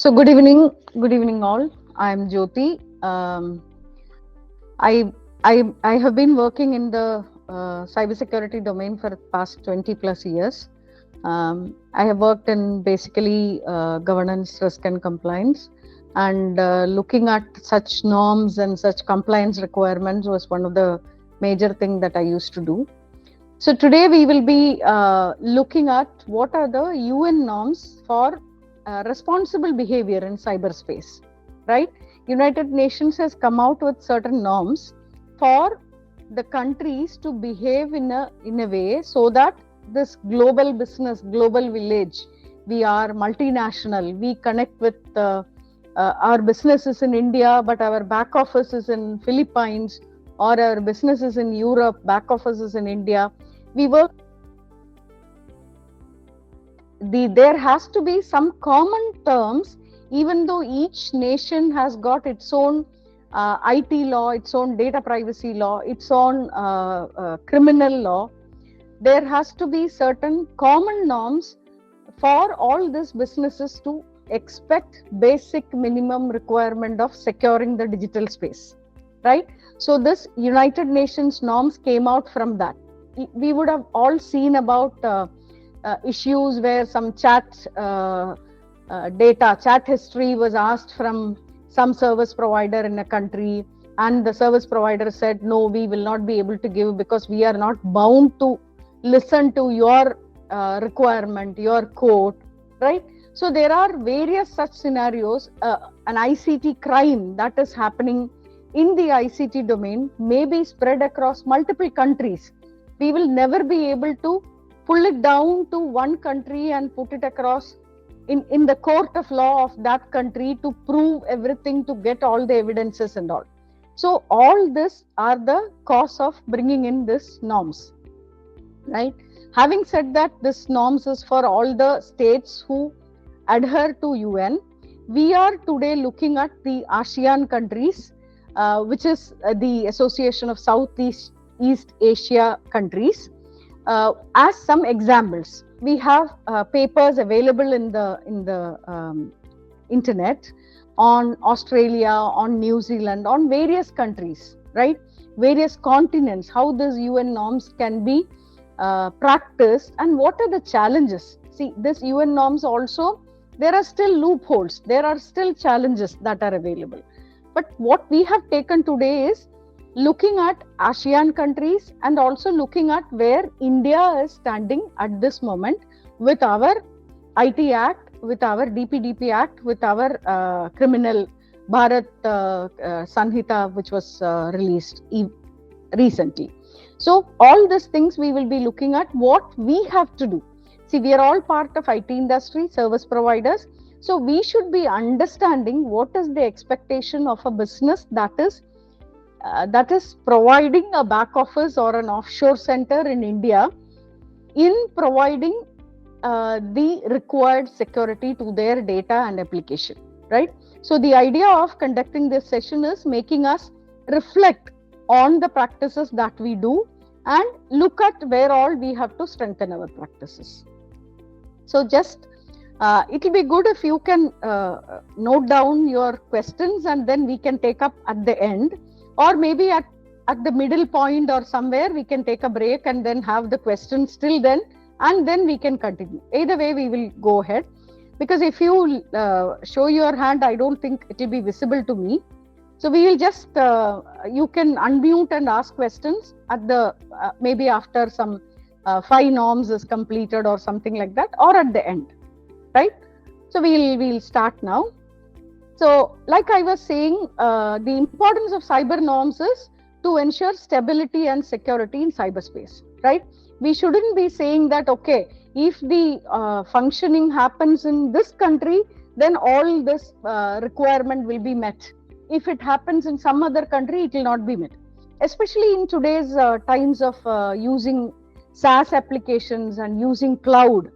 So good evening all. I'm Jyoti. I have been working in the cybersecurity domain for the past 20 plus years. I have worked in basically governance, risk, and compliance, and looking at such norms and such compliance requirements was one of the major things that I used to do. So today we will be looking at what are the UN norms for responsible behavior in cyberspace, right? United Nations has come out with certain norms for the countries to behave in a way so that this global business, global village, we are multinational, we connect with our businesses in India, but our back office is in Philippines, or our businesses in Europe, back offices in India. We work. There has to be some common terms, even though each nation has got its own IT law, its own data privacy law, its own criminal law. There has to be certain common norms for all these businesses to expect basic minimum requirement of securing the digital space, right? So this United Nations norms came out from that. We would have all seen about issues where some chat history was asked from some service provider in a country, and the service provider said, no, we will not be able to give because we are not bound to listen to your requirement, your code, right? So there are various such scenarios. An ICT crime that is happening in the ICT domain may be spread across multiple countries. We will never be able to pull it down to one country and put it across in the court of law of that country to prove everything, to get all the evidences and all. So all this are the cause of bringing in this norms, right? Having said that, this norms is for all the states who adhere to UN. We are today looking at the ASEAN countries, which is the Association of Southeast Asia countries. As some examples, we have papers available in the internet on Australia, on New Zealand, on various countries, right? Various continents, how these UN norms can be practiced and what are the challenges. See, this UN norms also, there are still loopholes, there are still challenges that are available. But what we have taken today is looking at ASEAN countries and also looking at where India is standing at this moment with our IT Act, with our DPDP Act, with our criminal Bharat Sanhita, which was released recently. So all these things we will be looking at what we have to do. See, we are all part of IT industry, service providers. So we should be understanding what is the expectation of a business that is providing a back office or an offshore center in India in providing the required security to their data and application, right? So the idea of conducting this session is making us reflect on the practices that we do and look at where all we have to strengthen our practices. So just it will be good if you can note down your questions and then we can take up at the end, or maybe at the middle point or somewhere we can take a break and then have the questions till then, and then we can continue. Either way we will go ahead, because if you show your hand, I don't think it will be visible to me. So we will just you can unmute and ask questions at the maybe after some 5 norms is completed or something like that, or at the end, right? So we'll start now. So like I was saying, the importance of cyber norms is to ensure stability and security in cyberspace, right? We shouldn't be saying that, okay, if the functioning happens in this country, then all this requirement will be met. If it happens in some other country, it will not be met. Especially in today's times of using SaaS applications and using cloud,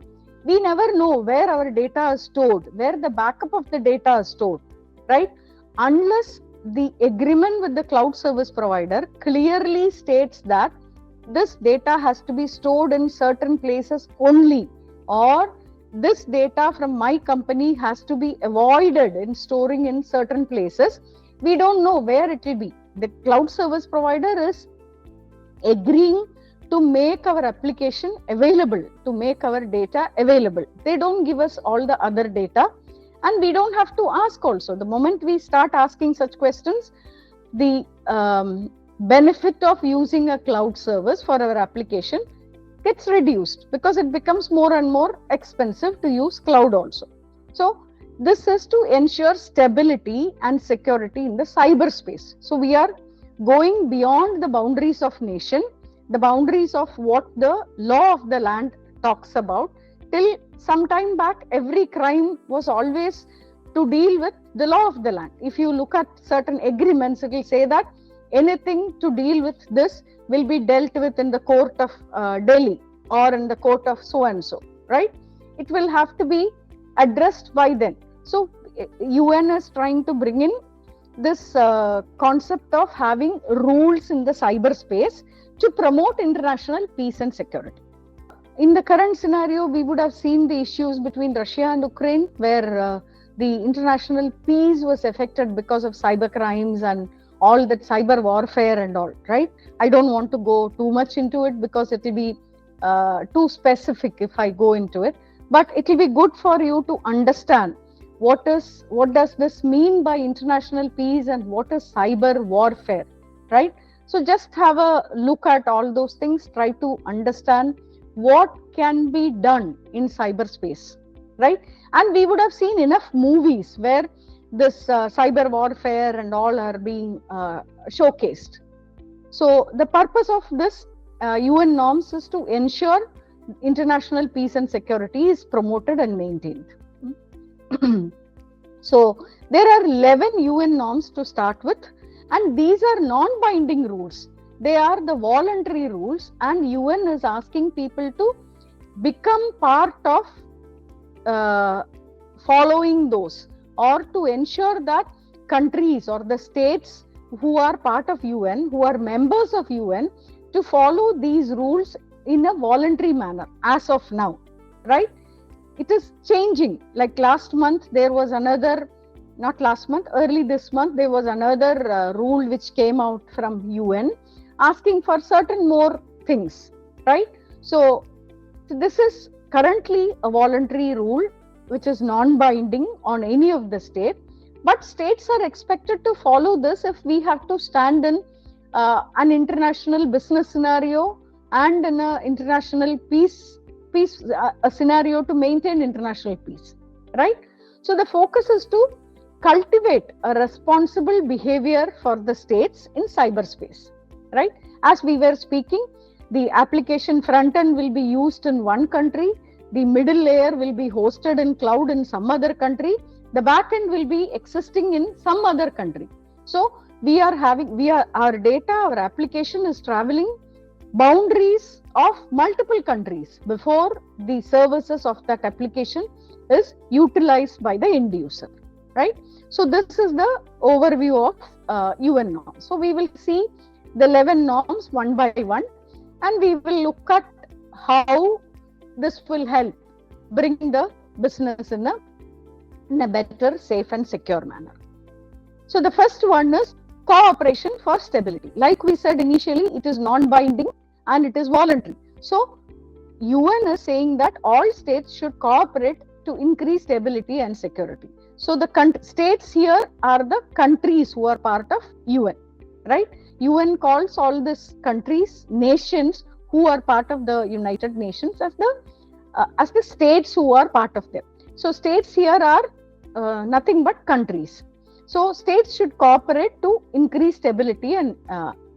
we never know where our data is stored, where the backup of the data is stored, right? Unless the agreement with the cloud service provider clearly states that this data has to be stored in certain places only, or this data from my company has to be avoided in storing in certain places. We don't know where it will be. The cloud service provider is agreeing to make our application available, to make our data available. They don't give us all the other data, and we don't have to ask also. The moment we start asking such questions, the benefit of using a cloud service for our application gets reduced, because it becomes more and more expensive to use cloud also. So this is to ensure stability and security in the cyberspace. So we are going beyond the boundaries of nation, the boundaries of what the law of the land talks about. Till some time back, every crime was always to deal with the law of the land. If you look at certain agreements, it will say that anything to deal with this will be dealt with in the court of Delhi or in the court of so and so, right? It will have to be addressed by them. So UN is trying to bring in this concept of having rules in the cyberspace to promote international peace and security. In the current scenario, we would have seen the issues between Russia and Ukraine, where the international peace was affected because of cyber crimes and all that cyber warfare and all, right? I don't want to go too much into it because it will be too specific if I go into it. But it will be good for you to understand what does this mean by international peace and what is cyber warfare, right? So just have a look at all those things, try to understand what can be done in cyberspace, right? And we would have seen enough movies where this cyber warfare and all are being showcased. So the purpose of this UN norms is to ensure international peace and security is promoted and maintained. So there are 11 UN norms to start with, and these are non-binding rules. They are the voluntary rules, and UN is asking people to become part of following those, or to ensure that countries or the states who are part of UN, who are members of UN, to follow these rules in a voluntary manner as of now, right? It is changing. Like last month, there was another, not last month, early this month, there was another rule which came out from UN asking for certain more things, right? So this is currently a voluntary rule which is non-binding on any of the state, but states are expected to follow this if we have to stand in an international business scenario and in an international peace a scenario to maintain international peace, right? So the focus is to cultivate a responsible behavior for the states in cyberspace, right? As we were speaking, the application front end will be used in one country, the middle layer will be hosted in cloud in some other country, the back end will be existing in some other country. So our data, our application is traveling boundaries of multiple countries before the services of that application is utilized by the end user, right? So this is the overview of UN norms. So we will see the 11 norms one by one, and we will look at how this will help bring the business in a better, safe and secure manner. So the first one is cooperation for stability. Like we said initially, it is non-binding and it is voluntary. So UN is saying that all states should cooperate to increase stability and security. So the states here are the countries who are part of UN, right? UN calls all these countries, nations who are part of the United Nations as the states who are part of them. So states here are nothing but countries. So states should cooperate to increase stability and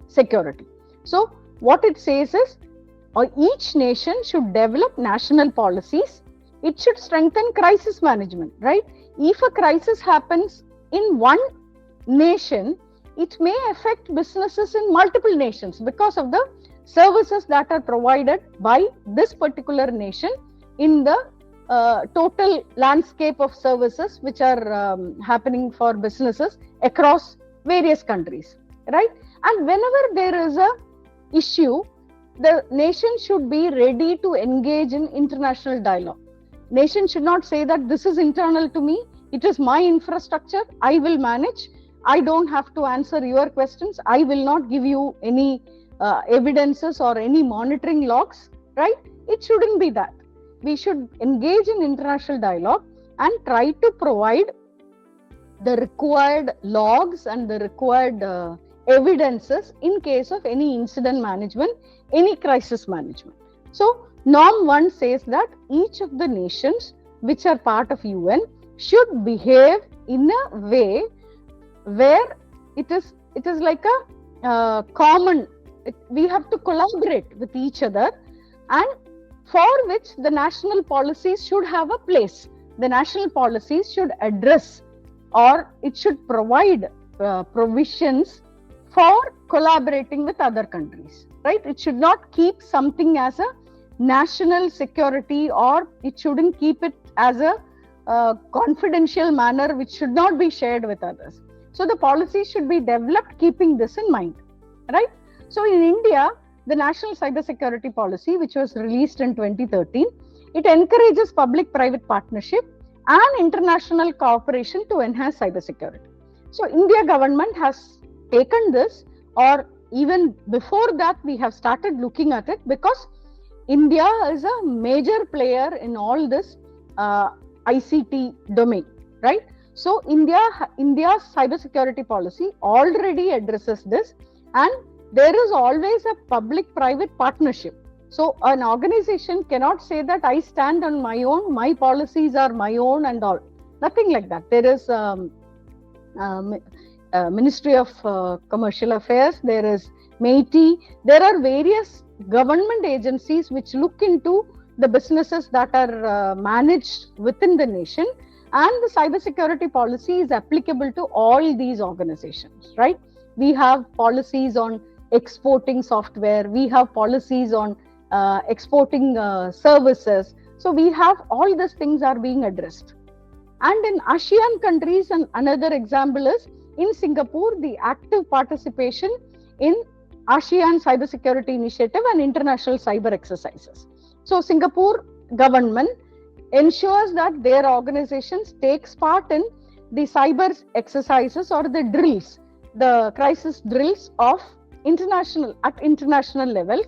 security. So what it says is each nation should develop national policies. It should strengthen crisis management, right? If a crisis happens in one nation, it may affect businesses in multiple nations because of the services that are provided by this particular nation in the total landscape of services which are happening for businesses across various countries, right? And whenever there is a issue, the nation should be ready to engage in international dialogue. nation should not say that this is internal to me, it is my infrastructure, I will manage, I don't have to answer your questions, I will not give you any evidences or any monitoring logs, right? It shouldn't be that. We should engage in international dialogue and try to provide the required logs and the required evidences in case of any incident management, any crisis management. So Norm 1 says that each of the nations which are part of UN should behave in a way where it is like a common, we have to collaborate with each other, and for which the national policies should have a place. The national policies should address, or it should provide provisions for collaborating with other countries, right? It should not keep something as a national security, or it shouldn't keep it as a confidential manner which should not be shared with others. So the policy should be developed keeping this in mind, right? So in India, the National Cybersecurity Policy, which was released in 2013, it encourages public-private partnership and international cooperation to enhance cybersecurity. So India government has taken this, or even before that we have started looking at it, because India is a major player in all this ICT domain, right? So India's cybersecurity policy already addresses this, and there is always a public-private partnership. So an organization cannot say that I stand on my own, my policies are my own and all. Nothing like that. There is Ministry of Commercial Affairs, there is MeitY, there are various government agencies which look into the businesses that are managed within the nation, and the cybersecurity policy is applicable to all these organizations, right? We have policies on exporting software, we have policies on exporting services. So we have all these things are being addressed. And in ASEAN countries, and another example is in Singapore, the active participation in ASEAN Cybersecurity Initiative and international cyber exercises. So Singapore government ensures that their organizations takes part in the cyber exercises or the drills, the crisis drills of international levels,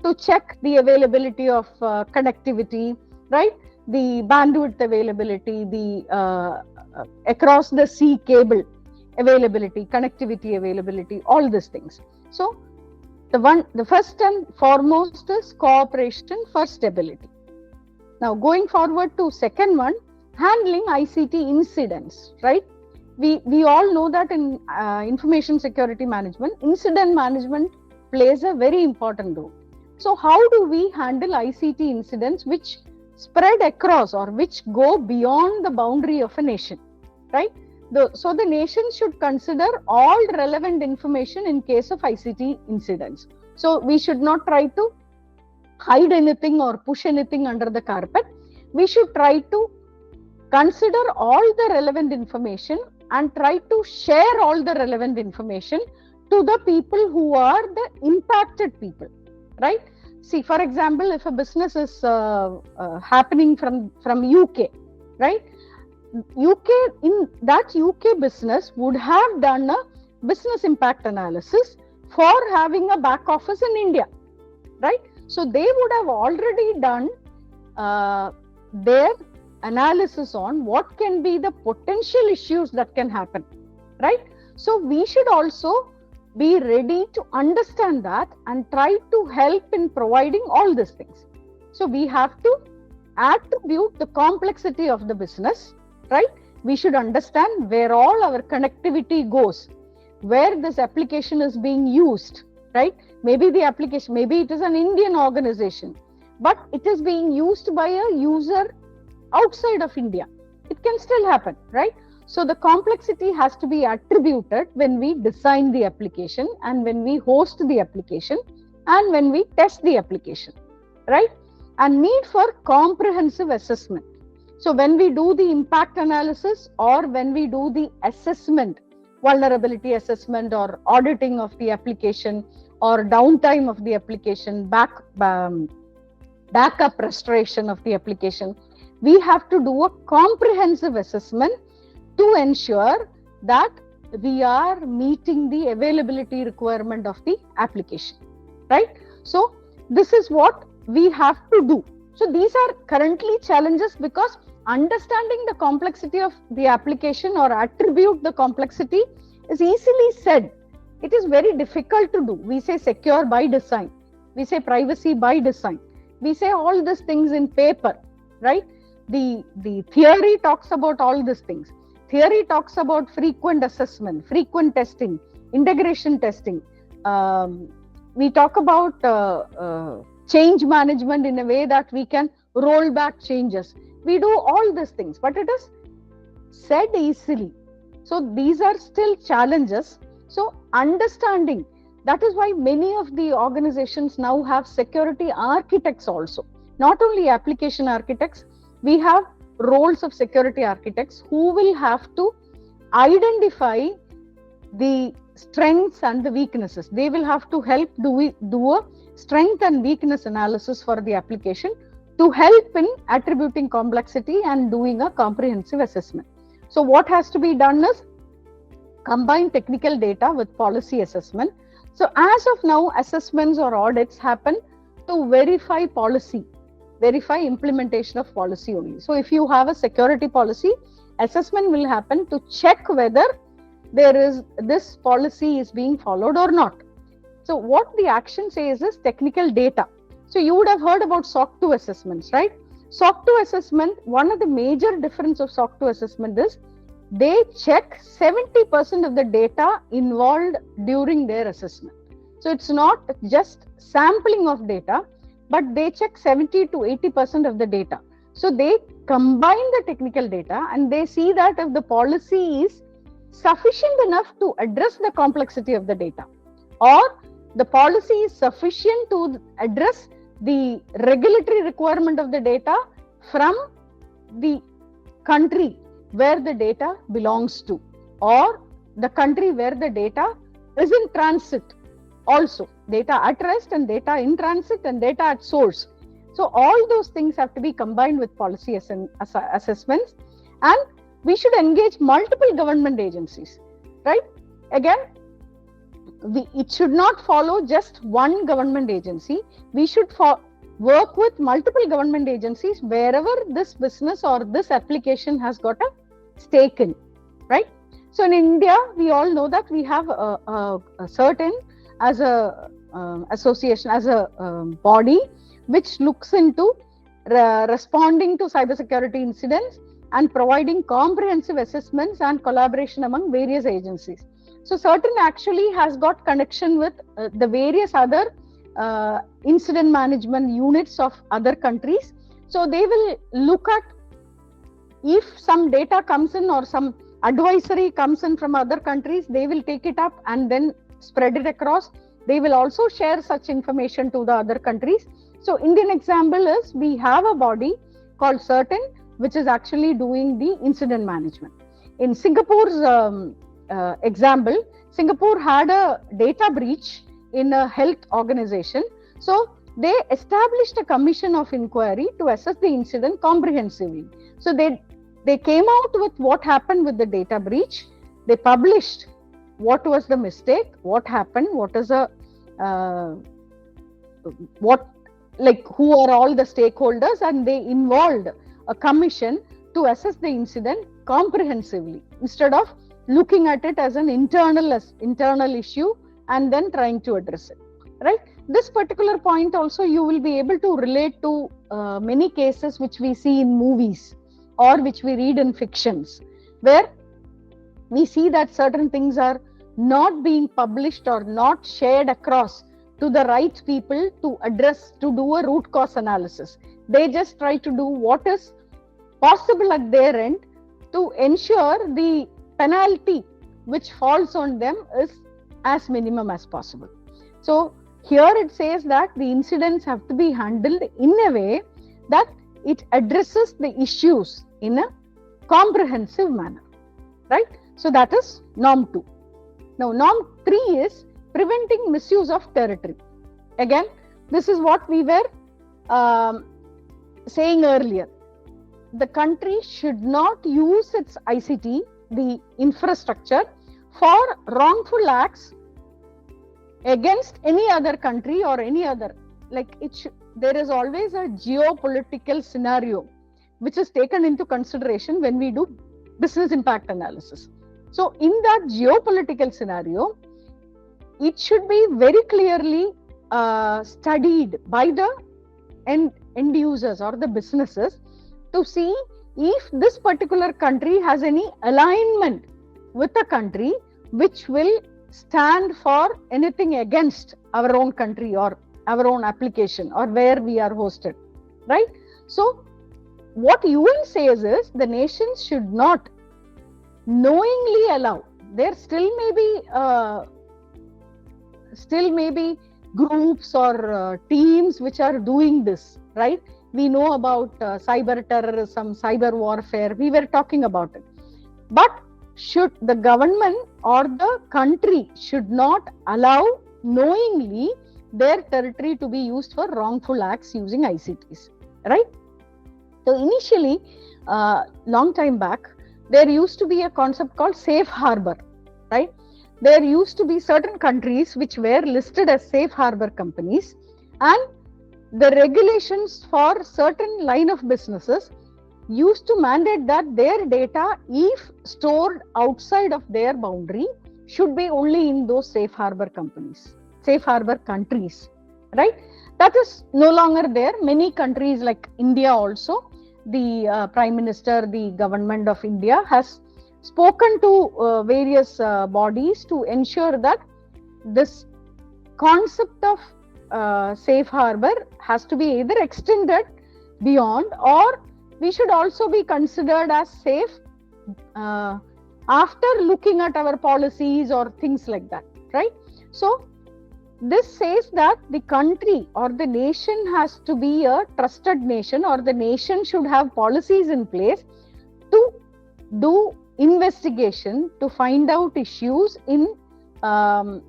to check the availability of connectivity, right? The bandwidth availability, the across the sea cable availability, connectivity availability, all these things. So the first and foremost is cooperation for stability. Now going forward to second one, handling ICT incidents, right? We all know that in information security management, incident management plays a very important role. So how do we handle ICT incidents which spread across or which go beyond the boundary of a nation, right? So the nation should consider all relevant information in case of ICT incidents. So we should not try to hide anything or push anything under the carpet. We should try to consider all the relevant information and try to share all the relevant information to the people who are the impacted people, right? See, for example, if a business is happening from UK, right? In that UK business would have done a business impact analysis for having a back office in India, right? So they would have already done their analysis on what can be the potential issues that can happen, right? So we should also be ready to understand that and try to help in providing all these things. So we have to attribute the complexity of the business, right? We should understand where all our connectivity goes, where this application is being used, right? Maybe the application, maybe it is an Indian organization, but it is being used by a user outside of India. It can still happen, right? So the complexity has to be attributed when we design the application and when we host the application and when we test the application, right? And need for comprehensive assessment. So when we do the impact analysis or when we do the assessment, vulnerability assessment or auditing of the application or downtime of the application, backup restoration of the application, we have to do a comprehensive assessment to ensure that we are meeting the availability requirement of the application, right? So this is what we have to do. So these are currently challenges, because understanding the complexity of the application or attribute the complexity is easily said. It is very difficult to do. We say secure by design. We say privacy by design. We say all these things in paper, right? The theory talks about all these things. Theory talks about frequent assessment, frequent testing, integration testing. We talk about change management in a way that we can roll back changes. We do all these things, but it is said easily. So these are still challenges. So understanding, that is why many of the organizations now have security architects also. Not only application architects, we have roles of security architects who will have to identify the strengths and the weaknesses. They will have to help do a strength and weakness analysis for the application to help in attributing complexity and doing a comprehensive assessment. So what has to be done is combine technical data with policy assessment. So as of now, assessments or audits happen to verify policy, verify implementation of policy only. So if you have a security policy, assessment will happen to check whether this policy is being followed or not. So what the action says is technical data. So you would have heard about SOC 2 assessments, right? SOC 2 assessment, one of the major difference of SOC 2 assessment is they check 70% of the data involved during their assessment. So it's not just sampling of data, but they check 70 to 80% of the data. So they combine the technical data and they see that if the policy is sufficient enough to address the complexity of the data, or the policy is sufficient to address the regulatory requirement of the data from the country where the data belongs to, or the country where the data is in transit. Also, data at rest and data in transit and data at source. So all those things have to be combined with policy assessments, and we should engage multiple government agencies, right? Again, it should not follow just one government agency. We should work with multiple government agencies wherever this business or this application has got a stake in, right? So in India, we all know that we have a certain as a association, as a body which looks into responding to cybersecurity incidents and providing comprehensive assessments and collaboration among various agencies. So certain actually has got connection with the various other incident management units of other countries. So they will look at if some data comes in or some advisory comes in from other countries, they will take it up and then spread it across. They will also share such information to the other countries. So Indian example is we have a body called CERTIN, which is actually doing the incident management. In Singapore's example, Singapore had a data breach in a health organization. So they established a commission of inquiry to assess the incident comprehensively. So they came out with what happened with the data breach. They published what was the mistake, what happened, who are all the stakeholders, and they involved a commission to assess the incident comprehensively instead of looking at it as an internal issue and then trying to address it, right? This particular point also you will be able to relate to many cases which we see in movies or which we read in fictions, where we see that certain things are not being published or not shared across to the right people to address, to do a root cause analysis. They just try to do what is possible at their end to ensure the penalty which falls on them is as minimum as possible. So here it says that the incidents have to be handled in a way that it addresses the issues in a comprehensive manner, right? So that is norm 2. Now norm 3 is preventing misuse of territory. Again, this is what we were saying earlier. the country should not use its ICT, the infrastructure, for wrongful acts against any other country or any other. There is always a geopolitical scenario which is taken into consideration when we do business impact analysis. So in that geopolitical scenario, it should be very clearly studied by the end users or the businesses to see if this particular country has any alignment with a country which will stand for anything against our own country or our own application or where we are hosted, right? So what UN says is the nations should not knowingly allow. There still may be groups or teams which are doing this, right? We know about cyber terrorism, cyber warfare. We were talking about it. But should the government or the country should not allow knowingly their territory to be used for wrongful acts using ICTs, right? So initially, long time back, there used to be a concept called safe harbor, right? There used to be certain countries which were listed as safe harbor companies, and the regulations for certain line of businesses used to mandate that their data, if stored outside of their boundary, should be only in those safe harbor companies, safe harbor countries, right? That is no longer there. Many countries like India also, the Prime Minister, the government of India has spoken to various bodies to ensure that this concept of safe harbor has to be either extended beyond, or we should also be considered as safe after looking at our policies or things like that, right? So this says that the country or the nation has to be a trusted nation, or the nation should have policies in place to do investigation to find out issues in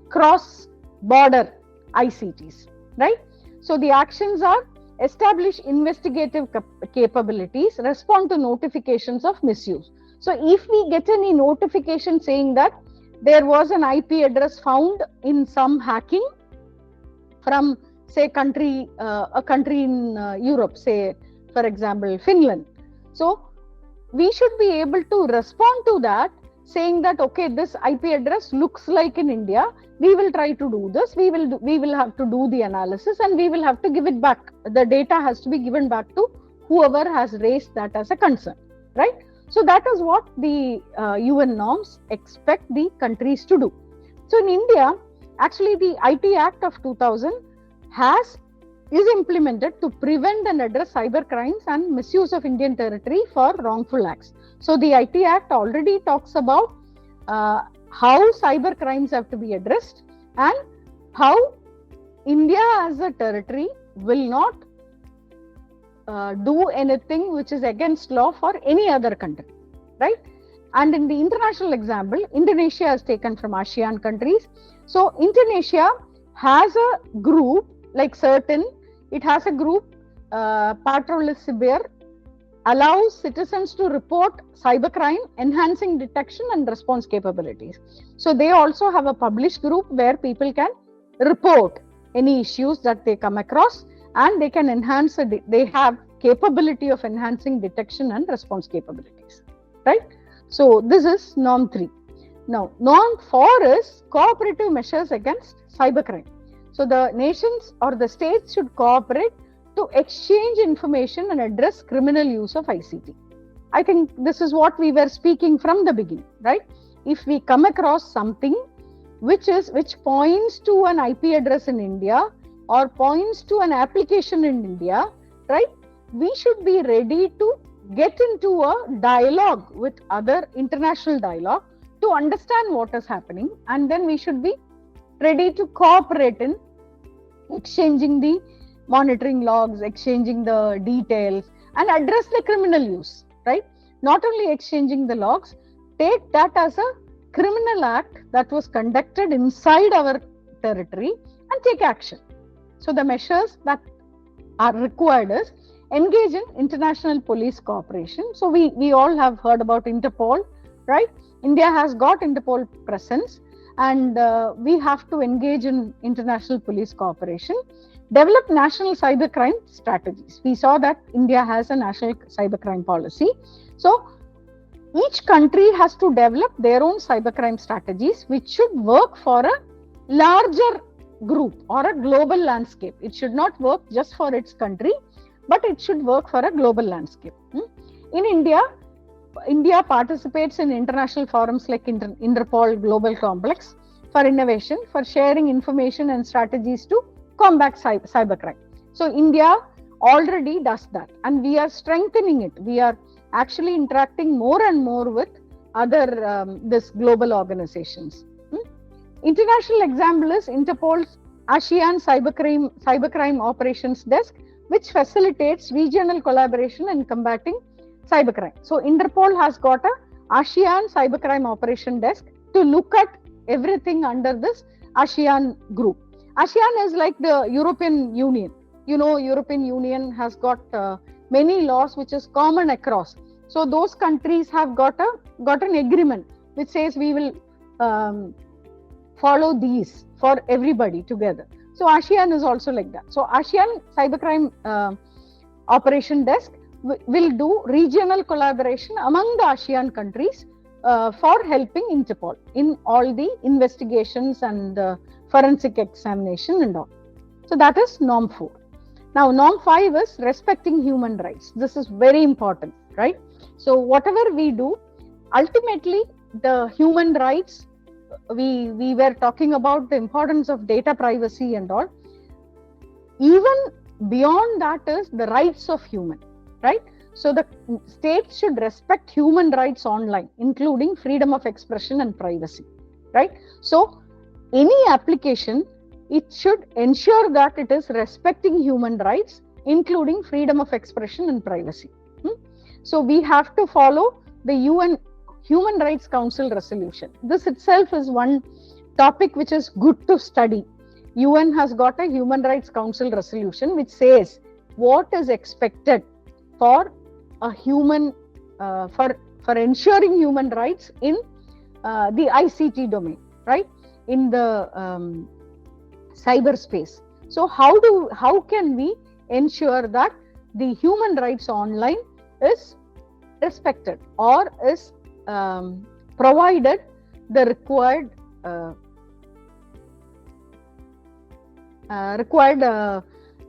cross-border ICTs, right? So the actions are establish investigative capabilities, respond to notifications of misuse. So if we get any notification saying that there was an IP address found in some hacking from, say, a country in Europe, say, for example, Finland. So we should be able to respond to that, saying that, okay, this IP address looks like in India. We will try to do this. We will have to do the analysis, and we will have to give it back. The data has to be given back to whoever has raised that as a concern, right? So that is what the UN norms expect the countries to do. So in India, actually the IT Act of 2000 is implemented to prevent and address cyber crimes and misuse of Indian territory for wrongful acts. So the IT Act already talks about how cyber crimes have to be addressed and how India as a territory will not do anything which is against law for any other country, right? And in the international example, Indonesia is taken from ASEAN countries. So Indonesia has a group like CERTIN. It has a group, Patrollis Sibir, allows citizens to report cybercrime, enhancing detection and response capabilities. So they also have a published group where people can report any issues that they come across, and they can enhance they have capability of enhancing detection and response capabilities, right? So this is norm 3. Now norm 4 is cooperative measures against cybercrime. So the nations or the states should cooperate to exchange information and address criminal use of ICT. I think this is what we were speaking from the beginning, right? If we come across something which points to an IP address in India or points to an application in India, right? We should be ready to get into a dialogue with other international dialogue to understand what is happening, and then we should be ready to cooperate in exchanging the monitoring logs, exchanging the details, and address the criminal use, right? Not only exchanging the logs, take that as a criminal act that was conducted inside our territory and take action. So the measures that are required is engage in international police cooperation. So we all have heard about Interpol, right? India has got Interpol presence, and we have to engage in international police cooperation. Develop national cybercrime strategies. We saw that India has a national cybercrime policy. So each country has to develop their own cybercrime strategies, which should work for a larger group or a global landscape. It should not work just for its country, but it should work for a global landscape. In India participates in international forums like Interpol Global Complex for innovation, for sharing information and strategies to combat cybercrime. So India already does that, and we are strengthening it. We are actually interacting more and more with other this global organizations. International example is Interpol's ASEAN Cybercrime Operations Desk, which facilitates regional collaboration in combating cybercrime. So Interpol has got a ASEAN Cybercrime Operation Desk to look at everything under this ASEAN group. ASEAN is like the European Union. You know, European Union has got many laws which is common across. So those countries have got an agreement which says we will follow these for everybody together. So ASEAN is also like that. So ASEAN Cybercrime Operation Desk will do regional collaboration among the ASEAN countries for helping Interpol in all the investigations and forensic examination and all. So that is norm 4. Now norm 5 is respecting human rights. This is very important, right? So whatever we do, ultimately the human rights, we were talking about the importance of data privacy and all. Even beyond that is the rights of human, right? So the state should respect human rights online, including freedom of expression and privacy, right? So any application, it should ensure that it is respecting human rights, including freedom of expression and privacy. So we have to follow the UN Human Rights Council resolution. This itself is one topic which is good to study. UN has got a Human Rights Council resolution which says what is expected for a human, for ensuring human rights in the ICT domain, right? In the cyberspace. So how can we ensure that the human rights online is respected or is provided the required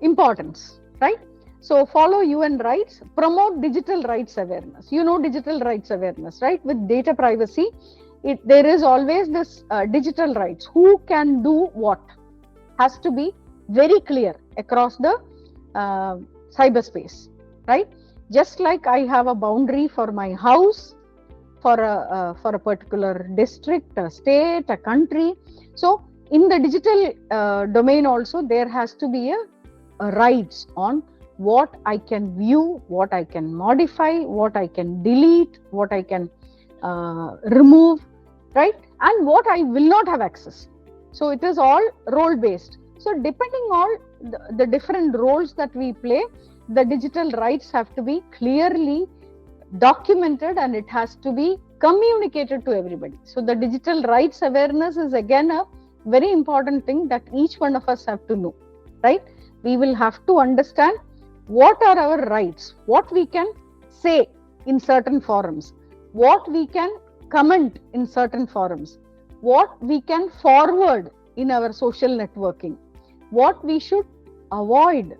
importance, right? So follow UN rights, promote digital rights awareness. You know digital rights awareness, right? With data privacy, there is always this digital rights. Who can do what has to be very clear across the cyberspace, right? Just like I have a boundary for my house, for a particular district, a state, a country. So in the digital domain also, there has to be a rights on what I can view, what I can modify, what I can delete, what I can remove, right? And what I will not have access. So it is all role based. So depending on the different roles that we play, the digital rights have to be clearly documented and it has to be communicated to everybody. So the digital rights awareness is again a very important thing that each one of us have to know, right? We will have to understand what are our rights, what we can say in certain forums, what we can comment in certain forums, what we can forward in our social networking, what we should avoid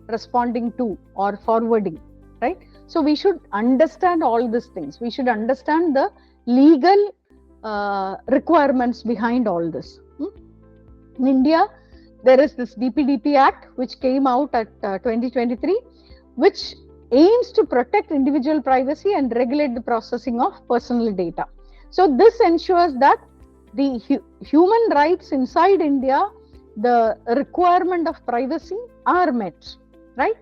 responding to or forwarding, right? So we should understand all these things. We should understand the legal requirements behind all this. In India, there is this DPDP Act which came out at 2023, which aims to protect individual privacy and regulate the processing of personal data. So this ensures that the human rights inside India, the requirement of privacy are met, right?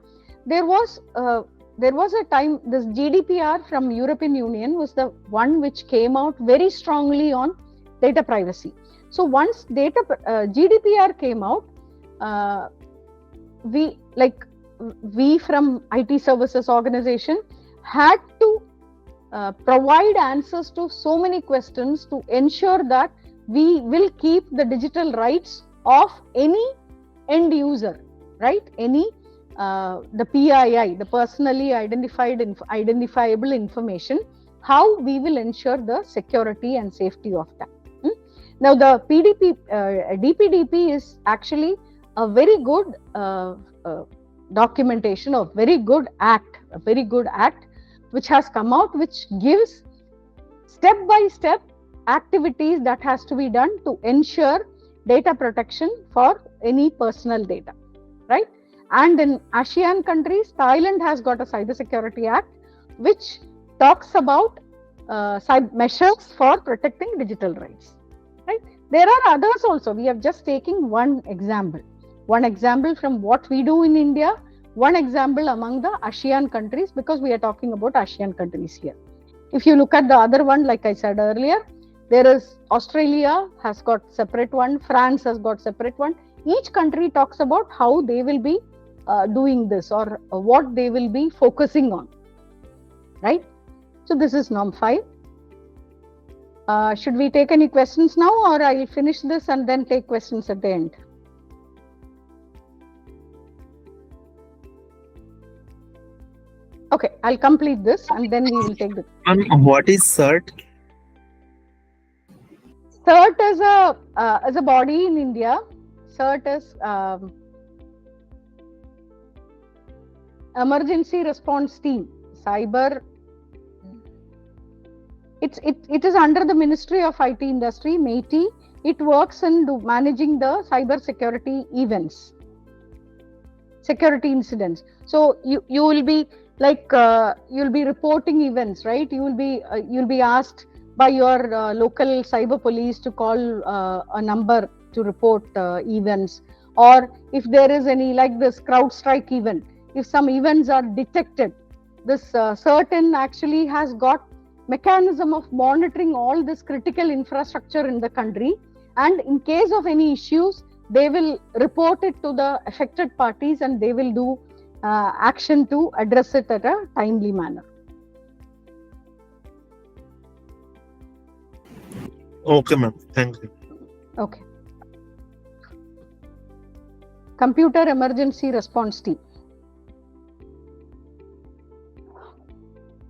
There was a time, this GDPR from European Union was the one which came out very strongly on data privacy. So once GDPR came out, we from IT services organization had to provide answers to so many questions to ensure that we will keep the digital rights of any end user, right? Any the PII, the personally identifiable information, how we will ensure the security and safety of that. Now the DPDP is actually a very good documentation of a very good act which has come out, which gives step-by-step activities that has to be done to ensure data protection for any personal data, right? And in ASEAN countries, Thailand has got a Cybersecurity Act which talks about measures for protecting digital rights, right? There are others also. We have just taken one example from what we do in India, one example among the ASEAN countries, because we are talking about ASEAN countries here. If you look at the other one, like I said earlier, there is Australia has got separate one, France has got separate one. Each country talks about how they will be doing this or what they will be focusing on, right? So this is Norm 5. Should we take any questions now, or I will finish this and then take questions at the end? Okay, I'll complete this and then we will take the. What is CERT? CERT is a body in India. CERT is Emergency Response Team. Cyber. It is under the Ministry of IT Industry, MeitY. It works in managing the cyber security events, security incidents. So you will be like you'll be reporting events, right? You'll be asked by your local cyber police to call a number to report events, or if there is any like this CrowdStrike event, if some events are detected, this CERT actually has got mechanism of monitoring all this critical infrastructure in the country, and in case of any issues, they will report it to the affected parties and they will do action to address it at a timely manner. Okay, ma'am. Thank you. Okay. Computer Emergency Response Team.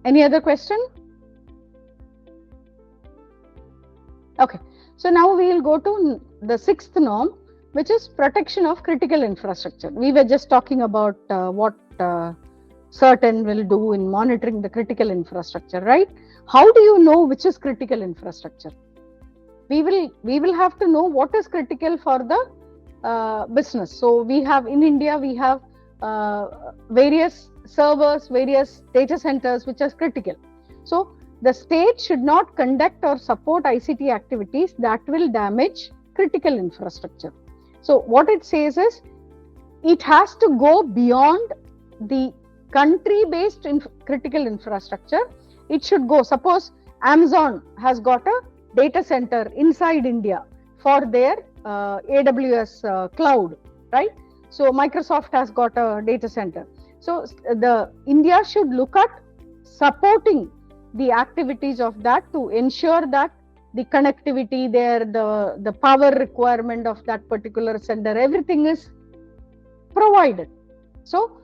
Any other question? Okay. So now we will go to the 6th norm, which is protection of critical infrastructure. We were just talking about what CERT will do in monitoring the critical infrastructure, right? How do you know which is critical infrastructure? We will have to know what is critical for the business. So we have in India, we have various servers, various data centers which are critical. So the state should not conduct or support ICT activities that will damage critical infrastructure. So what it says is, it has to go beyond the country-based critical infrastructure. It should go, suppose Amazon has got a data center inside India for their AWS cloud, right? So Microsoft has got a data center. So the India should look at supporting the activities of that to ensure that the connectivity there, the power requirement of that particular center, everything is provided. So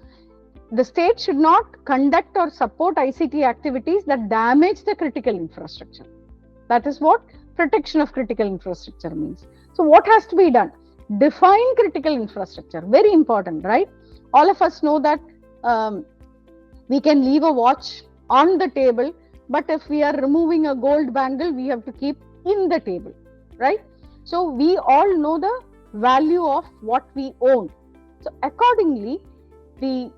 the state should not conduct or support ICT activities that damage the critical infrastructure. That is what protection of critical infrastructure means. So what has to be done? Define critical infrastructure. Very important, right? All of us know that we can leave a watch on the table, but if we are removing a gold bangle, we have to keep in the table, right? So we all know the value of what we own. So accordingly, the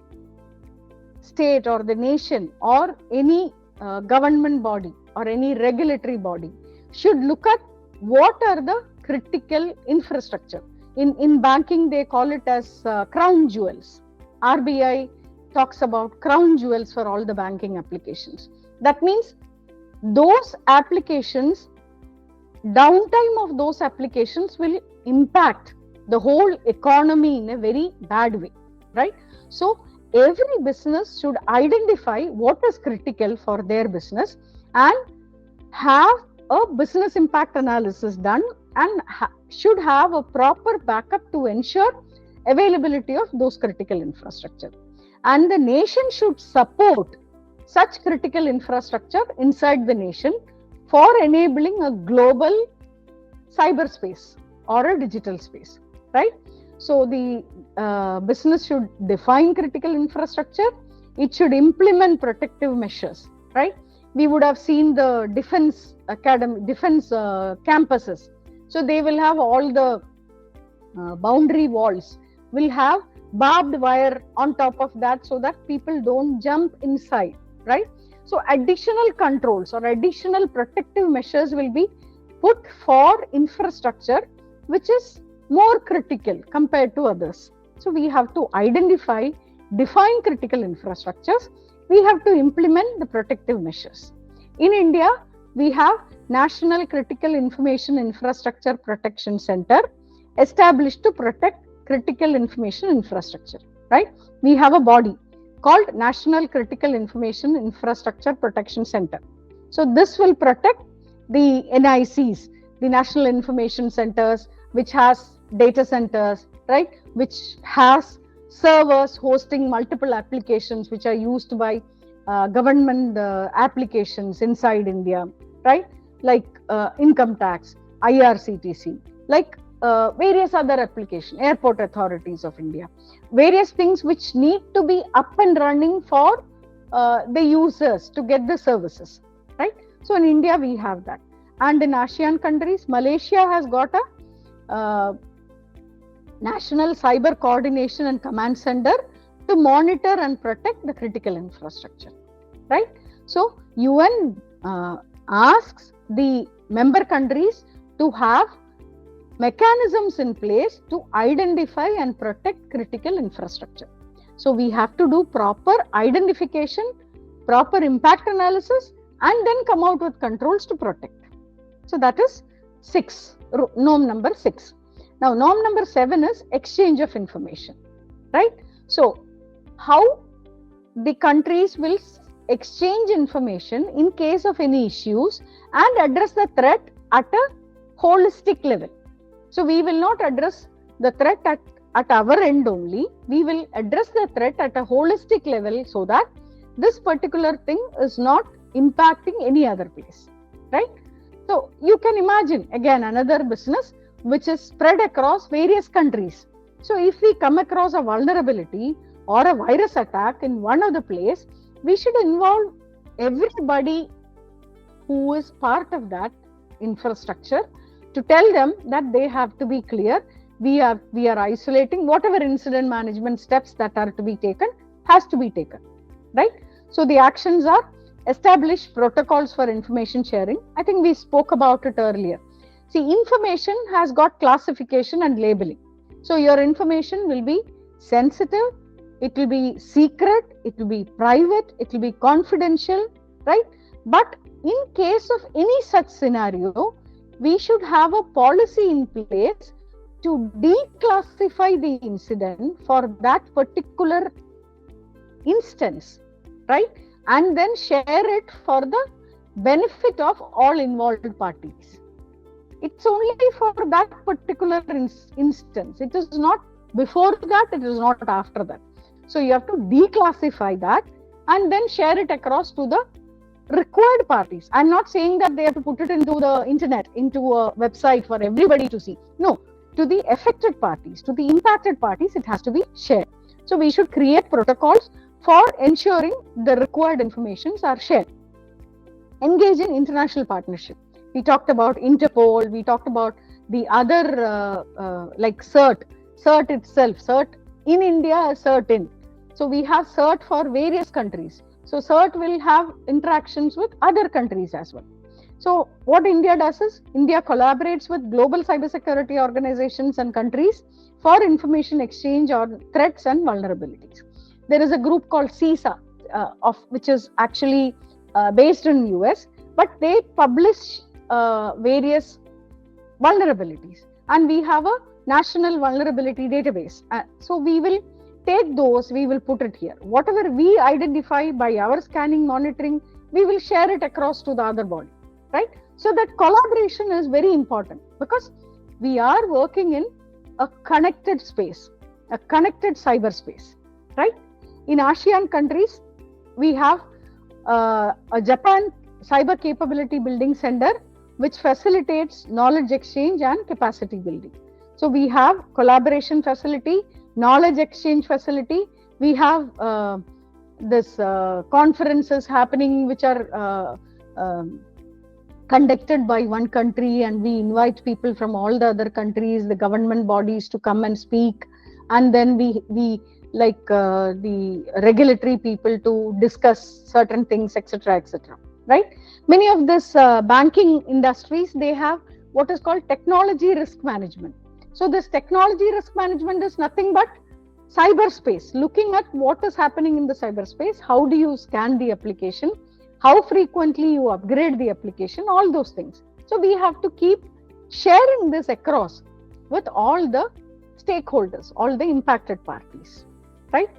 state or the nation or any government body or any regulatory body should look at what are the critical infrastructure. In banking, they call it as crown jewels. RBI talks about crown jewels for all the banking applications. That means those applications, downtime of those applications will impact the whole economy in a very bad way, right? So every business should identify what is critical for their business and have a business impact analysis done, and should have a proper backup to ensure availability of those critical infrastructure. And the nation should support such critical infrastructure inside the nation for enabling a global cyberspace or a digital space, right? So the business should define critical infrastructure. It should implement protective measures, right? We would have seen the defense campuses. So they will have all the boundary walls, will have barbed wire on top of that so that people don't jump inside, right? So additional controls or additional protective measures will be put for infrastructure which is more critical compared to others. So we have to identify, define critical infrastructures. We have to implement the protective measures. In India, we have National Critical Information Infrastructure Protection Center established to protect critical information infrastructure, right? We have a body called National Critical Information Infrastructure Protection Center. So this will protect the NICs, the National Information Centers, which has data centers, right? Which has servers hosting multiple applications which are used by government applications inside India, right? Like income tax, IRCTC, like various other applications, airport authorities of India, various things which need to be up and running for the users to get the services, right? So in India, we have that. And in ASEAN countries, Malaysia has got a National Cyber Coordination and Command Center to monitor and protect the critical infrastructure, right? So UN asks the member countries to have mechanisms in place to identify and protect critical infrastructure. So we have to do proper identification, proper impact analysis, and then come out with controls to protect. So that is 6, norm number 6. Now norm number 7 is exchange of information, right? So how the countries will exchange information in case of any issues and address the threat at a holistic level. So we will not address the threat at our end only. We will address the threat at a holistic level so that this particular thing is not impacting any other place, right? So you can imagine again another business which is spread across various countries. So if we come across a vulnerability or a virus attack in one of the place, we should involve everybody who is part of that infrastructure to tell them that they have to be clear. We are isolating. Whatever incident management steps that are to be taken has to be taken, right? So the actions are establish protocols for information sharing. I think we spoke about it earlier. See, information has got classification and labeling. So your information will be sensitive, it will be secret, it will be private, it will be confidential, right? But in case of any such scenario, we should have a policy in place to declassify the incident for that particular instance, right? And then share it for the benefit of all involved parties. It's only for that particular instance. It is not before that, it is not after that. So you have to declassify that and then share it across to the required parties. I'm not saying that they have to put it into the internet, into a website for everybody to see. No, to the affected parties, to the impacted parties, it has to be shared. So we should create protocols for ensuring the required informations are shared. Engage in international partnership. We talked about Interpol, we talked about the other like CERT itself, CERT in India, CERT in. So we have CERT for various countries. So CERT will have interactions with other countries as well. So what India does is, India collaborates with global cybersecurity organizations and countries for information exchange on threats and vulnerabilities. There is a group called CISA, which is actually based in US, but they publish various vulnerabilities. And we have a national vulnerability database. So we will take those, we will put it here. Whatever we identify by our scanning monitoring, we will share it across to the other body, right? So that collaboration is very important, because we are working in a connected space, a connected cyberspace, right? In ASEAN countries, we have a Japan Cyber Capability Building Center, which facilitates knowledge exchange and capacity building. So we have collaboration facility, knowledge exchange facility. We have this conferences happening which are conducted by one country, and we invite people from all the other countries, the government bodies, to come and speak, and then we like the regulatory people to discuss certain things, etc., etc., right? Many of this banking industries, they have what is called technology risk management. So this technology risk management is nothing but cyberspace, looking at what is happening in the cyberspace, how do you scan the application, how frequently you upgrade the application, all those things. So we have to keep sharing this across with all the stakeholders, all the impacted parties, right?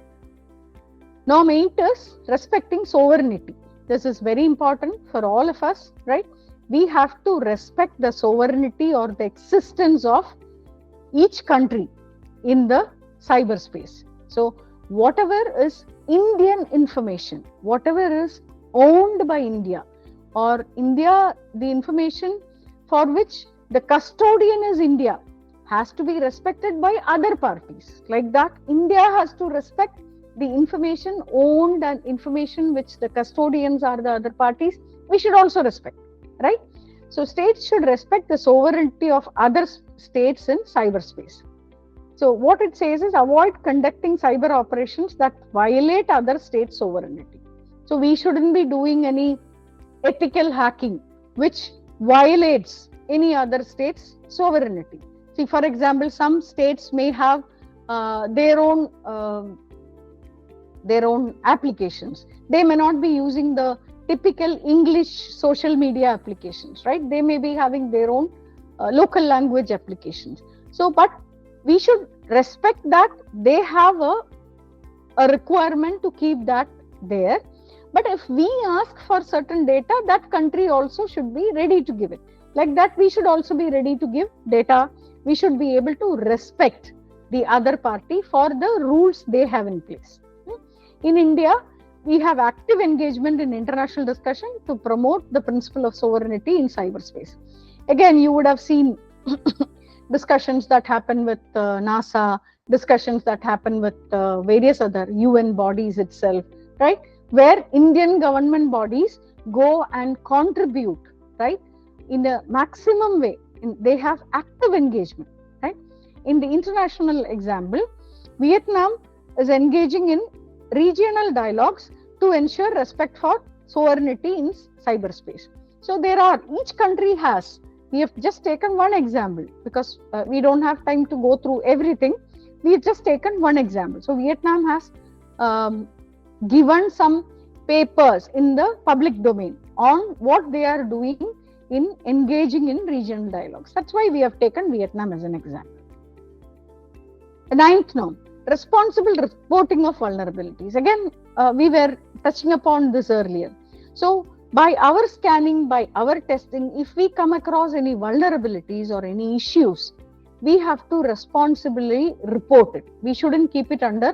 Norm 8 is respecting sovereignty. This is very important for all of us, right? We have to respect the sovereignty or the existence of each country in the cyberspace. So whatever is Indian information, whatever is owned by India, or India, the information for which the custodian is India, has to be respected by other parties. Like that, India has to respect the information owned and information which the custodians are the other parties. We should also respect, right? So states should respect the sovereignty of other states in cyberspace. So what it says is, avoid conducting cyber operations that violate other states' sovereignty. So we shouldn't be doing any ethical hacking which violates any other state's sovereignty. See, for example, some states may have their own applications. They may not be using the typical English social media applications, right? They may be having their own local language applications. So, but we should respect that they have a requirement to keep that there. But if we ask for certain data, that country also should be ready to give it. Like that, we should also be ready to give data. We should be able to respect the other party for the rules they have in place. In India, we have active engagement in international discussion to promote the principle of sovereignty in cyberspace. Again, you would have seen discussions that happen with NASA, discussions that happen with various other UN bodies itself, right? Where Indian government bodies go and contribute, right? In a maximum way. They have active engagement, right? In the international example, Vietnam is engaging in regional dialogues to ensure respect for sovereignty in cyberspace. So there are, each country has, we have just taken one example because we don't have time to go through everything. We have just taken one example. So Vietnam has given some papers in the public domain on what they are doing in engaging in regional dialogues. That's why we have taken Vietnam as an example. The ninth norm, responsible reporting of vulnerabilities. Again, we were touching upon this earlier. So by our scanning, by our testing, if we come across any vulnerabilities or any issues, we have to responsibly report it. We shouldn't keep it under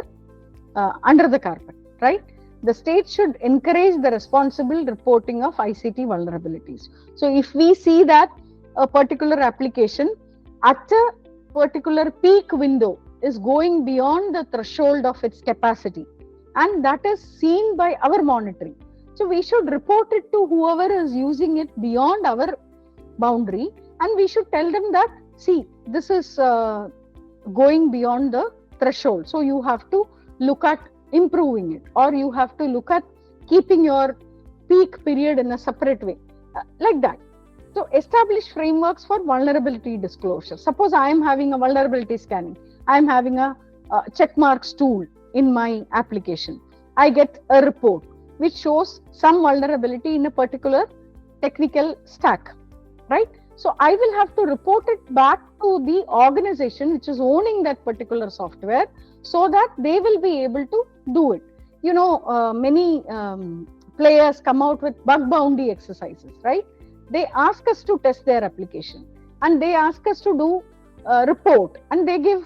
the carpet, right? The state should encourage the responsible reporting of ICT vulnerabilities. So if we see that a particular application at a particular peak window is going beyond the threshold of its capacity, and that is seen by our monitoring, so we should report it to whoever is using it beyond our boundary, and we should tell them that, see, this is going beyond the threshold, so you have to look at improving it, or you have to look at keeping your peak period in a separate way, like that. So establish frameworks for vulnerability disclosure. Suppose I am having a vulnerability scanning, I am having a checkmarks tool in my application. I get a report which shows some vulnerability in a particular technical stack, right? So I will have to report it back to the organization which is owning that particular software, so that they will be able to do it. Many players come out with bug bounty exercises, right? They ask us to test their application, and they ask us to do report, and they give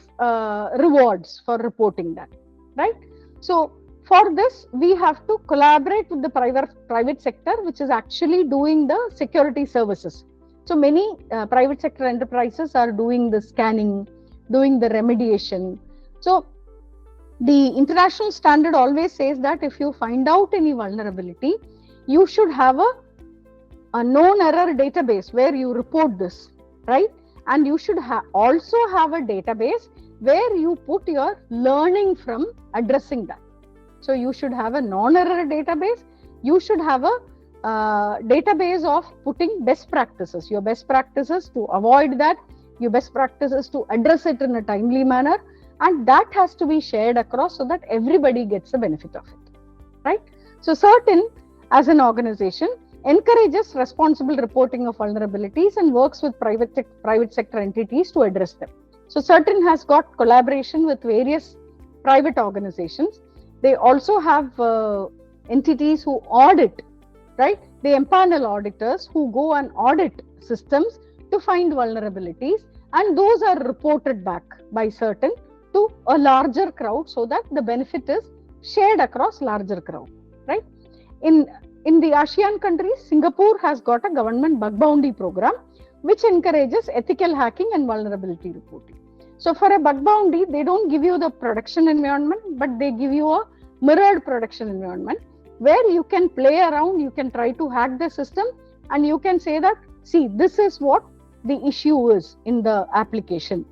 rewards for reporting that, right? So for this, we have to collaborate with the private sector, which is actually doing the security services. So many private sector enterprises are doing the scanning, doing the remediation. So the international standard always says that if you find out any vulnerability, you should have a known error database where you report this, right? And you should also have a database where you put your learning from addressing that. So you should have a non-error database. You should have a database of putting best practices, your best practices to avoid that, your best practices to address it in a timely manner, and that has to be shared across so that everybody gets the benefit of it, right? So CERT-In, as an organization, encourages responsible reporting of vulnerabilities and works with private sector entities to address them. So CERT-In has got collaboration with various private organizations. They also have entities who audit, right? They empanel auditors who go and audit systems to find vulnerabilities, and those are reported back by CERT-In to a larger crowd, so that the benefit is shared across larger crowd, right? In the ASEAN countries, Singapore has got a government bug bounty program which encourages ethical hacking and vulnerability reporting. So for a bug bounty, they don't give you the production environment, but they give you a mirrored production environment where you can play around, you can try to hack the system, and you can say that, see, this is what the issue is in the application.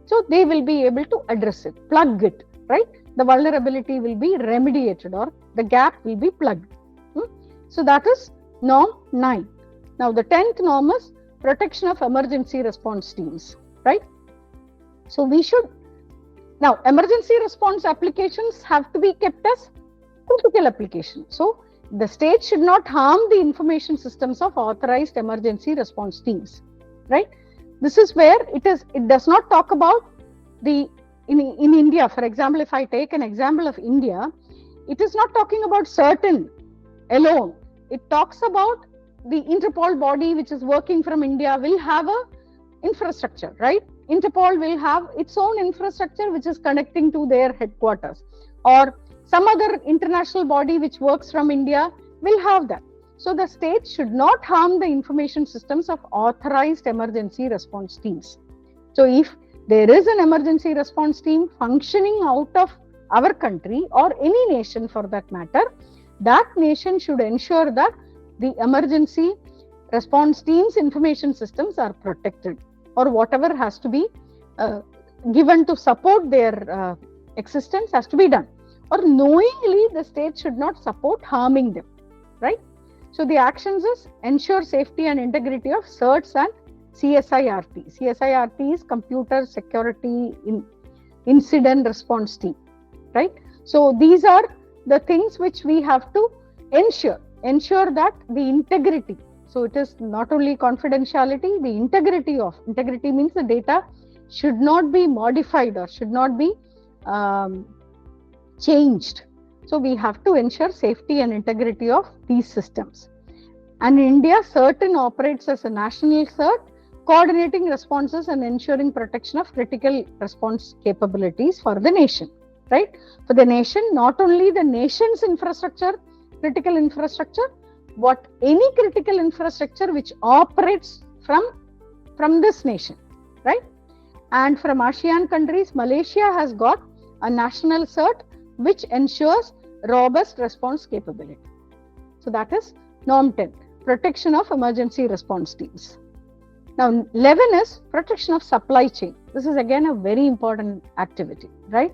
So they will be able to address it, plug it, right? The vulnerability will be remediated, or the gap will be plugged. So that is norm 9. Now the 10th norm is protection of emergency response teams, right? So we should, now emergency response applications have to be kept as critical application. So the state should not harm the information systems of authorized emergency response teams, right? This is where it does not talk about in India. For example, if I take an example of India, it is not talking about CERT-In alone. It talks about the Interpol body which is working from India will have a infrastructure, right? Interpol will have its own infrastructure which is connecting to their headquarters, or some other international body which works from India will have that. So the state should not harm the information systems of authorized emergency response teams. So if there is an emergency response team functioning out of our country, or any nation for that matter, that nation should ensure that the emergency response team's information systems are protected, or whatever has to be given to support their existence has to be done. Or knowingly, the state should not support harming them, right? So the actions is ensure safety and integrity of CERTs and CSIRT. CSIRT is Computer Security Incident Response Team, right? So these are the things which we have to ensure that the integrity. So it is not only confidentiality, the integrity means the data should not be modified or should not be changed. So we have to ensure safety and integrity of these systems. And in India, CERT-In operates as a national CERT, coordinating responses and ensuring protection of critical response capabilities for the nation, right? For the nation, not only the nation's infrastructure, critical infrastructure, but any critical infrastructure which operates from this nation, right? And from ASEAN countries, Malaysia has got a national CERT which ensures robust response capability. So that is norm 10, protection of emergency response teams. Now 11 is protection of supply chain. This is again a very important activity, right?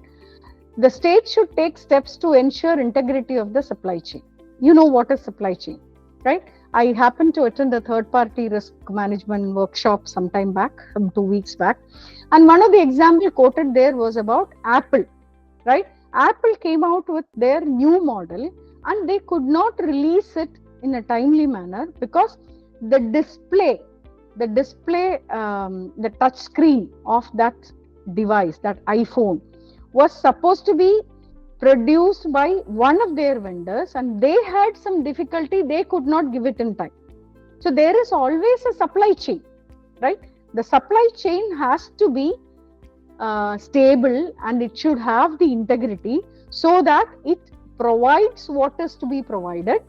The state should take steps to ensure integrity of the supply chain. You know what is supply chain, right? I happened to attend a third-party risk management workshop sometime back, 2 weeks back. And one of the examples quoted there was about Apple, right? Apple came out with their new model and they could not release it in a timely manner because the display the display, the touch screen of that device, that iPhone, was supposed to be produced by one of their vendors, and they had some difficulty, they could not give it in time. So there is always a supply chain, right? The supply chain has to be stable, and it should have the integrity so that it provides what is to be provided,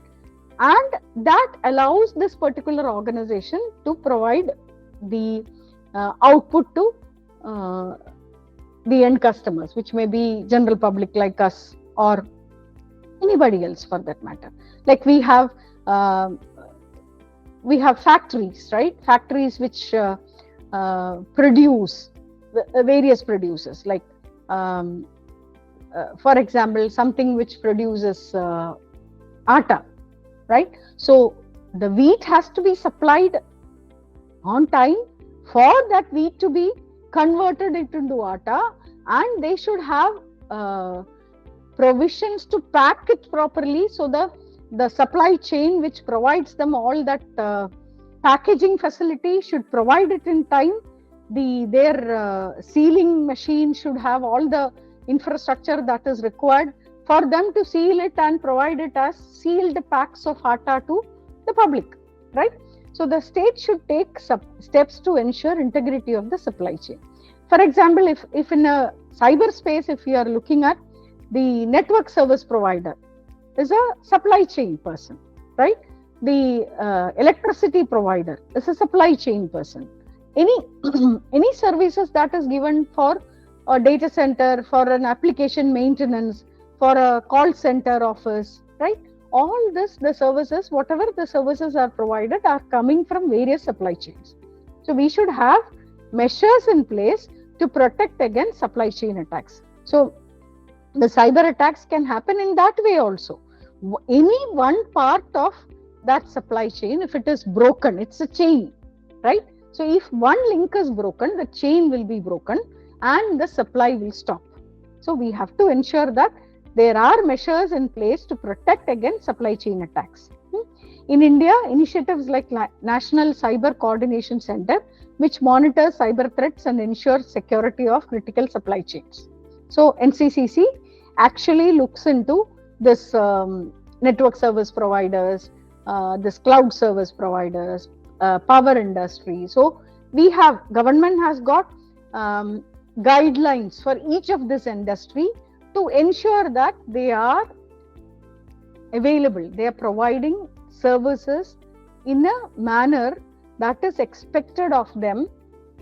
and that allows this particular organization to provide the output to the end customers, which may be general public like us or anybody else for that matter. Like we have factories, right? Factories which produce various producers, like for example, something which produces atta, right? So the wheat has to be supplied on time for that wheat to be converted into atta, and they should have provisions to pack it properly, so the supply chain which provides them all that packaging facility should provide it in time. Their sealing machine should have all the infrastructure that is required for them to seal it and provide it as sealed packs of atta to the public, right? So the state should take steps to ensure integrity of the supply chain. For example, if in a cyberspace, if you are looking at the network service provider is a supply chain person, right? The electricity provider is a supply chain person. Any services that is given for a data center, for an application maintenance, for a call center office, right? All this, the services, whatever the services are provided, are coming from various supply chains. So we should have measures in place to protect against supply chain attacks. So the cyber attacks can happen in that way also. Any one part of that supply chain, if it is broken, it's a chain, right? So if one link is broken, the chain will be broken and the supply will stop. So we have to ensure that there are measures in place to protect against supply chain attacks. In India, initiatives like National Cyber Coordination Center, which monitors cyber threats and ensures security of critical supply chains. So NCCC actually looks into this network service providers, this cloud service providers, power industry. So government has got guidelines for each of this industry to ensure that they are available, they are providing services in a manner that is expected of them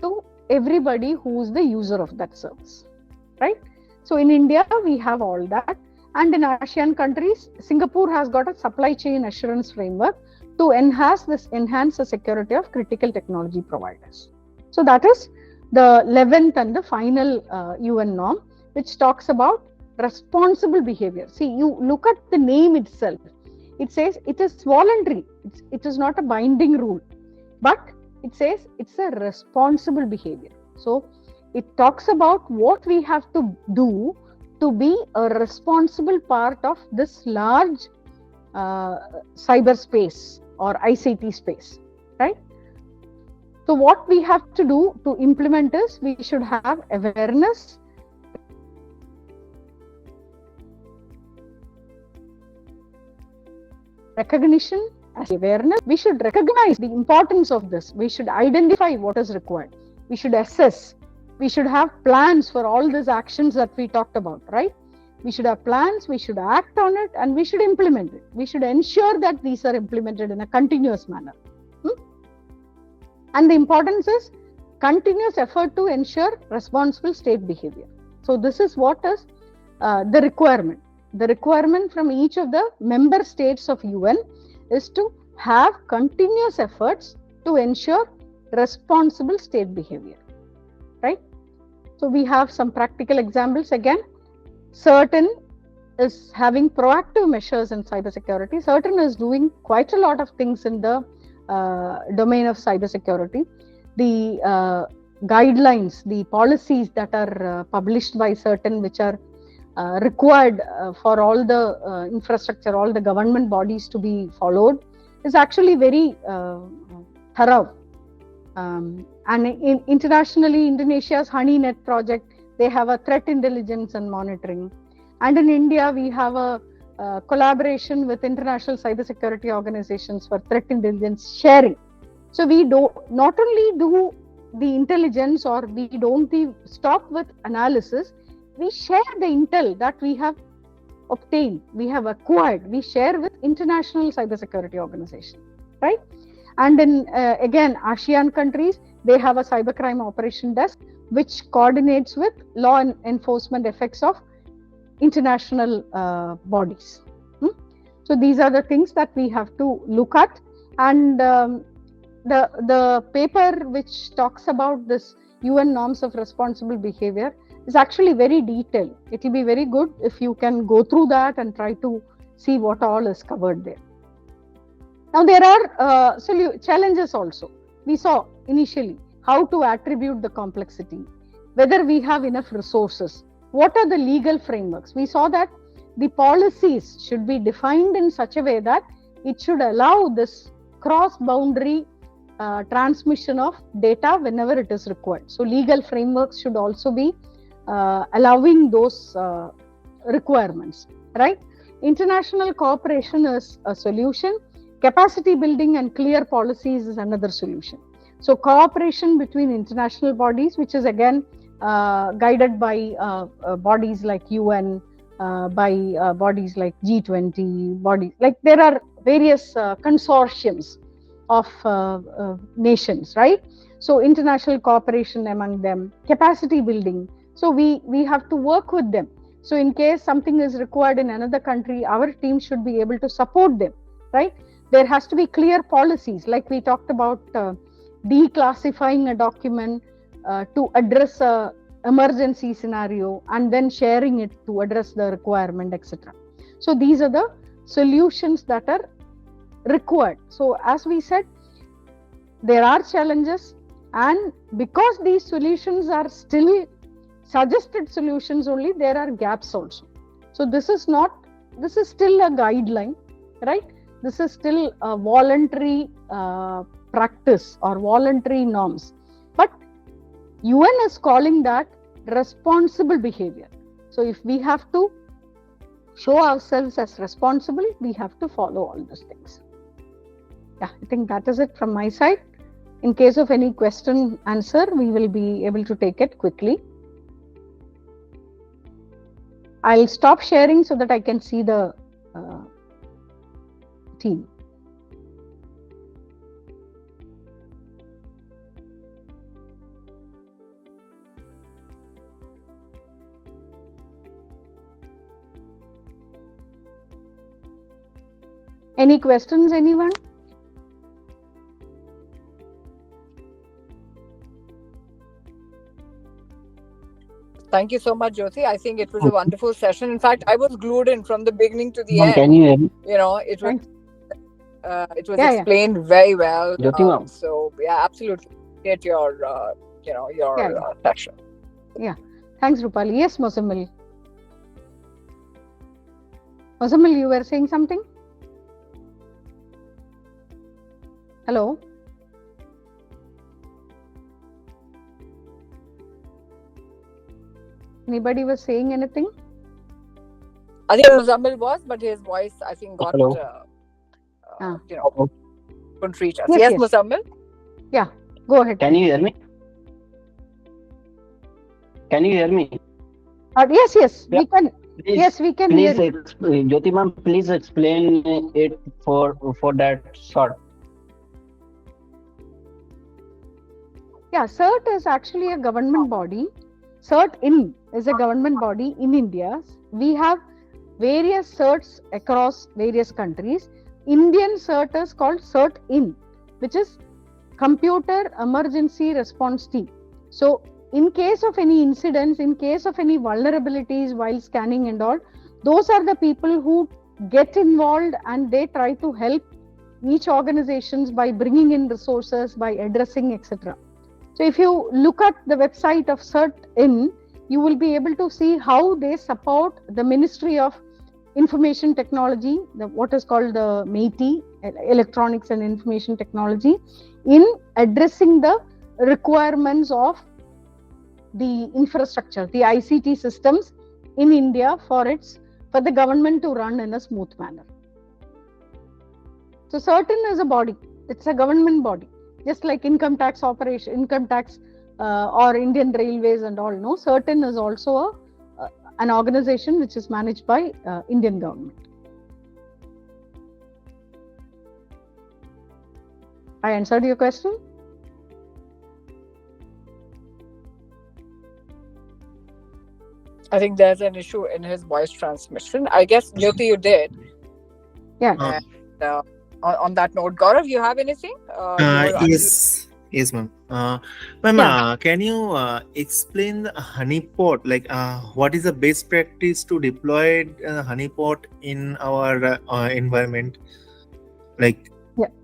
to everybody who is the user of that service, right? So in India, we have all that. And in ASEAN countries, Singapore has got a supply chain assurance framework to enhance the security of critical technology providers. So that is the 11th and the final UN norm, which talks about responsible behavior. See, you look at the name itself. It says it is voluntary. It is not a binding rule, but it says it's a responsible behavior. So it talks about what we have to do to be a responsible part of this large cyberspace or ICT space, right? So what we have to do to implement is we should have awareness, recognition, as awareness. We should recognize the importance of this. We should identify what is required. We should assess. We should have plans for all these actions that we talked about, right? We should have plans, we should act on it, and we should implement it. We should ensure that these are implemented in a continuous manner. And the importance is continuous effort to ensure responsible state behavior. So this is what is the requirement. The requirement from each of the member states of UN is to have continuous efforts to ensure responsible state behavior, right? So we have some practical examples again. CERTAN is having proactive measures in cybersecurity. CERTAN is doing quite a lot of things in the domain of cybersecurity. The guidelines, the policies that are published by CERTAN, which are required for all the infrastructure, all the government bodies to be followed, is actually very thorough. And internationally, Indonesia's HoneyNet project, they have a threat intelligence and monitoring. And in India, we have a collaboration with international cybersecurity organizations for threat intelligence sharing. So we not only do the intelligence, or we don't stop with analysis, we share the intel that we have obtained, we have acquired, we share with international cybersecurity organizations, right? And in again, ASEAN countries, they have a cybercrime operation desk which coordinates with law enforcement effects of international bodies. So these are the things that we have to look at. And the paper which talks about this UN norms of responsible behavior is actually very detailed. It will be very good if you can go through that and try to see what all is covered there. Now there are challenges also. We saw initially how to attribute the complexity, whether we have enough resources, what are the legal frameworks. We saw that the policies should be defined in such a way that it should allow this cross-boundary transmission of data whenever it is required. So legal frameworks should also be allowing those requirements, right? International cooperation is a solution. Capacity building and clear policies is another solution. So cooperation between international bodies, which is again guided by bodies like UN, by bodies like G20, bodies like there are various consortiums of nations, right? So international cooperation among them, capacity building. So we have to work with them. So in case something is required in another country, our team should be able to support them, right? There has to be clear policies, like we talked about declassifying a document to address a emergency scenario and then sharing it to address the requirement, etc. So these are the solutions that are required. So as we said, there are challenges, and because these solutions are still suggested solutions only, there are gaps also. So this is still a guideline, right? This is still a voluntary practice or voluntary norms, but UN is calling that responsible behavior. So if we have to show ourselves as responsible, we have to follow all those things. Yeah, I think that is it from my side. In case of any question answer, we will be able to take it quickly. I'll stop sharing so that I can see the team. Any questions, anyone? Thank you so much, Jyoti. I think it was a wonderful session. In fact, I was glued in from the beginning to the end. Can you hear me? You know, it was explained very well. Jyoti, so yeah, absolutely get your session. Yeah, thanks, Rupali. Yes, Mozammil. Mozammil, you were saying something? Hello. Anybody was saying anything? I think Mozammil was, but his voice, I think, got couldn't reach us. Yes, Mozammil? Yeah, go ahead. Can you hear me? Can you hear me? Yes, Yeah. we can. Please, Yes, we can hear you. Jyoti ma'am, please explain it for that short. Yeah, CERT is actually a government body. CERT-in is a government body in India. We have various CERTs across various countries. Indian CERT is called CERT-in, which is Computer Emergency Response Team. So in case of any incidents, in case of any vulnerabilities while scanning and all, those are the people who get involved and they try to help each organizations by bringing in resources, by addressing, etc. So if you look at the website of CERT-in, you will be able to see how they support the Ministry of Information Technology, what is called the MeitY, electronics and information technology in addressing the requirements of the infrastructure, the ICT systems in India for the government to run in a smooth manner. So CERTIN is a body, it's a government body, just like income tax or Indian Railways and all. No, CERTIN is also an organization which is managed by Indian government. I answered your question? I think there's an issue in his voice transmission. I guess, Jyoti, you did. Yeah. And, on that note, Gaurav, you have anything? Yes, ma'am. Ma'am, can you explain the honeypot? Like, what is the best practice to deploy honeypot in our environment? Like,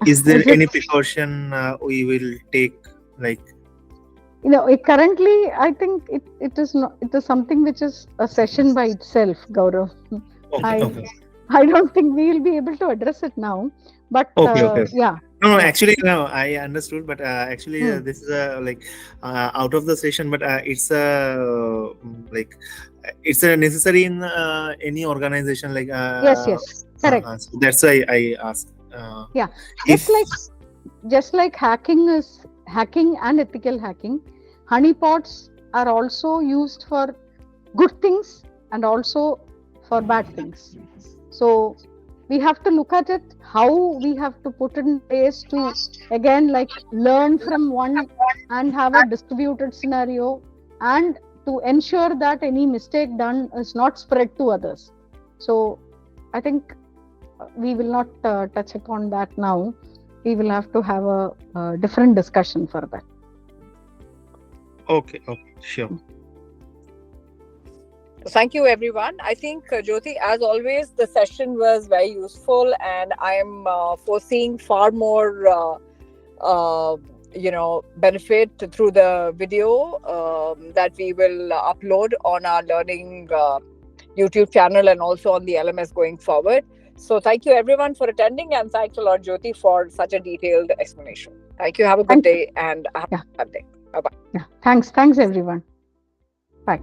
is there any precaution we will take? Like, currently, I think it is not. It is something which is a session by itself, Gaurav. Okay. I don't think we will be able to address it now. But yeah. No, actually, no. I understood, but actually, this is out of the session. But it's it's necessary in any organization. Like yes, correct. So that's why I asked. Yeah, just like hacking and ethical hacking, honeypots are also used for good things and also for bad things. So we have to look at it, how we have to put in place to, again, like learn from one and have a distributed scenario, and to ensure that any mistake done is not spread to others. So I think we will not touch upon that now. We will have to have a different discussion for that. Okay, sure. Thank you, everyone. I think, Jyoti, as always, the session was very useful, and I am foreseeing far more, benefit through the video that we will upload on our learning YouTube channel and also on the LMS going forward. So thank you, everyone, for attending, and thanks a lot, Jyoti, for such a detailed explanation. Thank you. Have a good day, and have a good day. Bye-bye. Yeah. Thanks, everyone. Bye.